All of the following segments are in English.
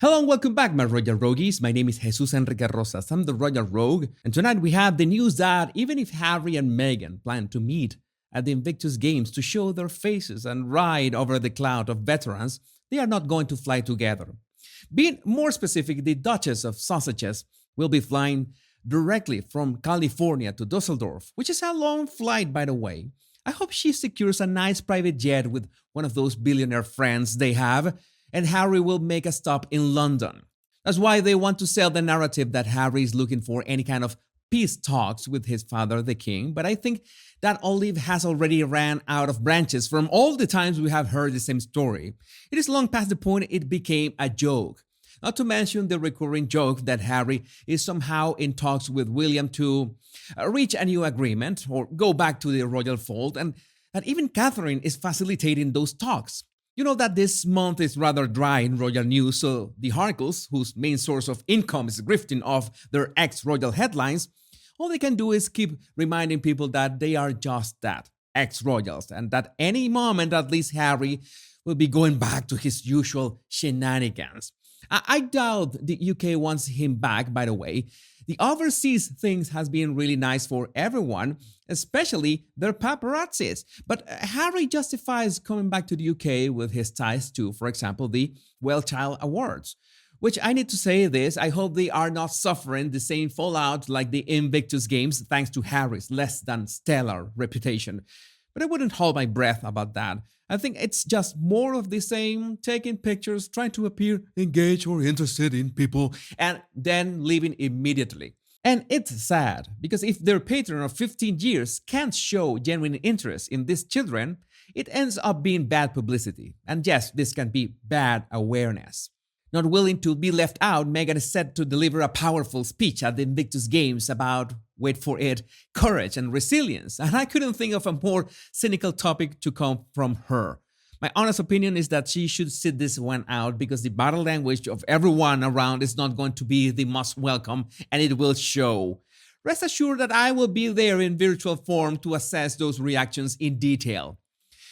Hello and welcome back, my Royal Rogues. My name is Jesus Enrique Rosas. I'm the Royal Rogue, and tonight we have the news that even if Harry and Meghan plan to meet at the Invictus Games to show their faces and ride over the cloud of veterans, they are not going to fly together. Being more specific, the Duchess of Sausages will be flying directly from California to Dusseldorf, which is a long flight, by the way. I hope she secures a nice private jet with one of those billionaire friends they have, and Harry will make a stop in London. That's why they want to sell the narrative that Harry is looking for any kind of peace talks with his father, the king, but I think that olive has already ran out of branches from all the times we have heard the same story. It is long past the point it became a joke. Not to mention the recurring joke that Harry is somehow in talks with William to reach a new agreement or go back to the royal fold, and that even Catherine is facilitating those talks. You know that this month is rather dry in royal news, so the Harkles, whose main source of income is grifting off their ex-royal headlines, all they can do is keep reminding people that they are just that, ex-royals, and that any moment at least Harry will be going back to his usual shenanigans. I doubt the UK wants him back, by the way. The overseas things has been really nice for everyone, especially their paparazzis. But Harry justifies coming back to the UK with his ties to, for example, the Well Child Awards. Which I need to say this, I hope they are not suffering the same fallout like the Invictus Games thanks to Harry's less than stellar reputation. But I wouldn't hold my breath about that. I think it's just more of the same, taking pictures, trying to appear engaged or interested in people, and then leaving immediately. And it's sad, because if their patron of 15 years can't show genuine interest in these children, it ends up being bad publicity. And yes, this can be bad awareness. Not willing to be left out, Meghan is set to deliver a powerful speech at the Invictus Games about, wait for it, courage and resilience. And I couldn't think of a more cynical topic to come from her. My honest opinion is that she should sit this one out because the body language of everyone around is not going to be the most welcome, and it will show. Rest assured that I will be there in virtual form to assess those reactions in detail.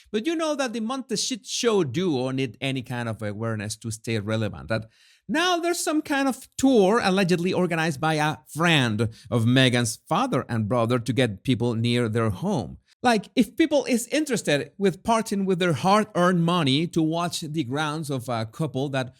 But you know that the Monte Shit Show duo need any kind of awareness to stay relevant. That now there's some kind of tour allegedly organized by a friend of Meghan's father and brother to get people near their home. Like, if people is interested with parting with their hard-earned money to watch the grounds of a couple that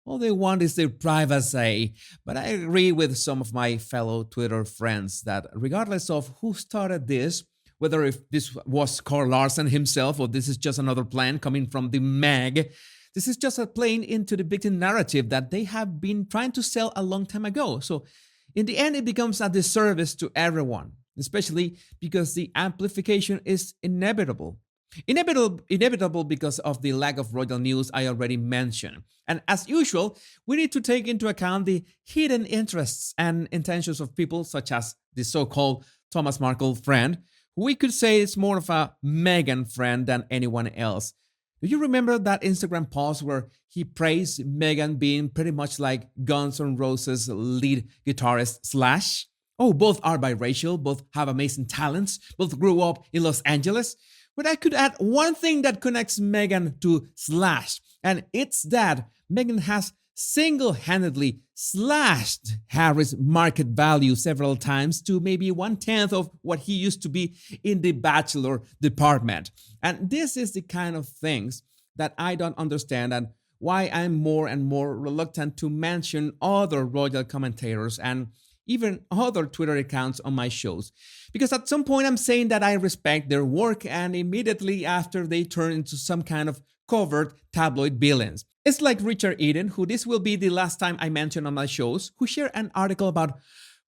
all they want is their privacy. But I agree with some of my fellow Twitter friends that regardless of who started this, whether if this was Carl Larsen himself or this is just another plan coming from the Meg, this is just a playing into the victim narrative that they have been trying to sell a long time ago. So in the end, it becomes a disservice to everyone, especially because the amplification is inevitable. Inevitable because of the lack of royal news I already mentioned. And as usual, we need to take into account the hidden interests and intentions of people such as the so-called Thomas Markle friend, we could say it's more of a Meghan friend than anyone else. Do you remember that Instagram post where he praised Meghan being pretty much like Guns N' Roses lead guitarist Slash? Oh, both are biracial, both have amazing talents, both grew up in Los Angeles. But I could add one thing that connects Meghan to Slash, and it's that Meghan has single-handedly slashed Harry's market value several times to maybe 1/10 of what he used to be in the Bachelor department. And this is the kind of things that I don't understand and why I'm more and more reluctant to mention other royal commentators and even other Twitter accounts on my shows. Because at some point I'm saying that I respect their work, and immediately after they turn into some kind of covert tabloid villains. It's like Richard Eden, who this will be the last time I mention on my shows, who shared an article about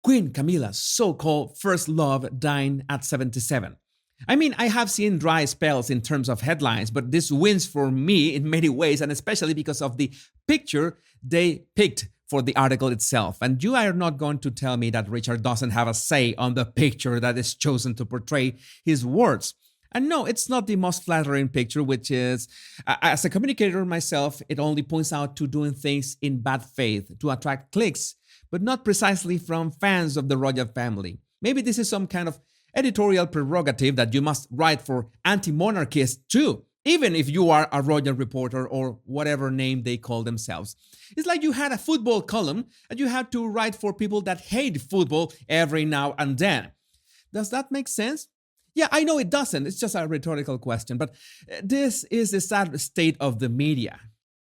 Queen Camilla's so-called first love dying at 77. I mean, I have seen dry spells in terms of headlines, but this wins for me in many ways, and especially because of the picture they picked for the article itself. And you are not going to tell me that Richard doesn't have a say on the picture that is chosen to portray his words. And no, it's not the most flattering picture, which is, as a communicator myself, it only points out to doing things in bad faith to attract clicks, but not precisely from fans of the royal family. Maybe this is some kind of editorial prerogative that you must write for anti-monarchists too. even if you are a royal reporter or whatever name they call themselves. It's like you had a football column and you had to write for people that hate football every now and then. Does that make sense? Yeah, I know it doesn't. It's just a rhetorical question, but this is the sad state of the media.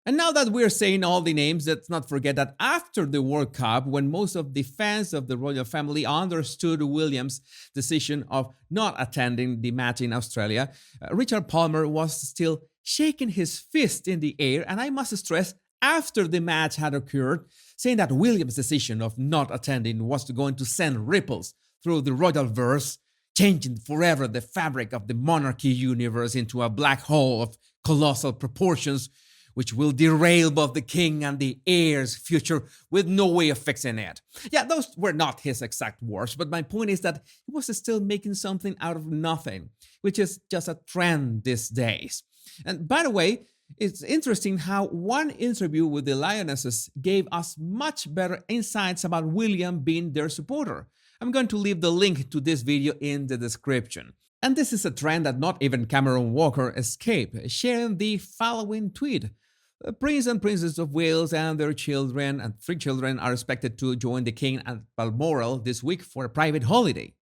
And now that we're saying all the names, let's not forget that after the World Cup, when most of the fans of the royal family understood William's decision of not attending the match in Australia, Richard Palmer was still shaking his fist in the air, and I must stress, after the match had occurred, saying that William's decision of not attending was going to send ripples through the royal verse, changing forever the fabric of the monarchy universe into a black hole of colossal proportions, which will derail both the king and the heir's future with no way of fixing it. Yeah, those were not his exact words, but my point is that he was still making something out of nothing, which is just a trend these days. And by the way, it's interesting how one interview with the Lionesses gave us much better insights about William being their supporter. I'm going to leave the link to this video in the description. And this is a trend that not even Cameron Walker escaped, sharing the following tweet. Prince and Princess of Wales and their children and 3 children are expected to join the King at Balmoral this week for a private holiday.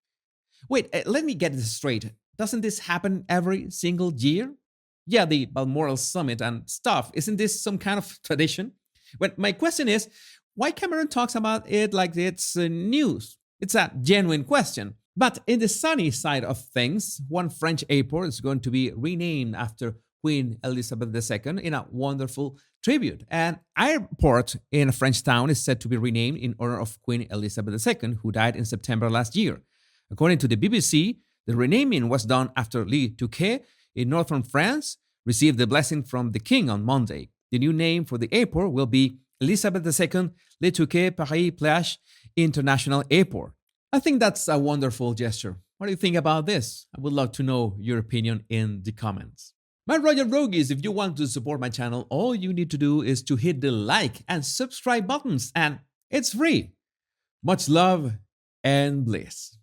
Wait, let me get this straight. Doesn't this happen every single year? Yeah, the Balmoral Summit and stuff. Isn't this some kind of tradition? But my question is, why Cameron talks about it like it's news? It's a genuine question. But in the sunny side of things, one French airport is going to be renamed after Queen Elizabeth II in a wonderful tribute. An airport in a French town is said to be renamed in honor of Queen Elizabeth II, who died in September last year. According to the BBC, the renaming was done after Le Touquet in northern France received the blessing from the king on Monday. The new name for the airport will be Elizabeth II Le Touquet Paris-Plage International Airport. I think that's a wonderful gesture. What do you think about this? I would love to know your opinion in the comments. My Royal Rogues, if you want to support my channel, all you need to do is to hit the like and subscribe buttons, and it's free. Much love and bliss.